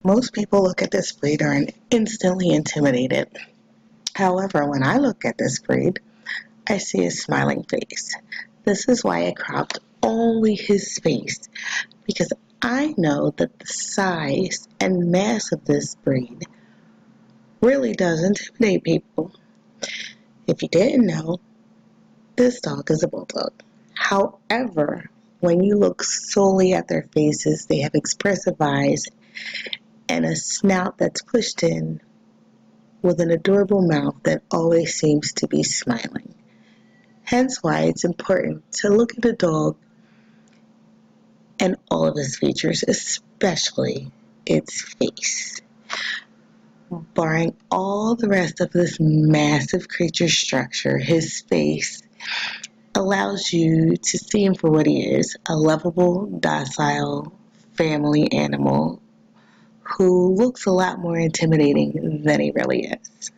Most people look at this breed and are instantly intimidated. However, when I look at this breed, I see a smiling face. This is why I cropped only his face, because I know that the size and mass of this breed really does intimidate people. If you didn't know, this dog is a bulldog. However, when you look solely at their faces, they have expressive eyes and a snout that's pushed in with an adorable mouth that always seems to be smiling. Hence why it's important to look at a dog and all of its features, especially its face. Barring all the rest of this massive creature structure, his face allows you to see him for what he is, a lovable, docile family animal who looks a lot more intimidating than he really is.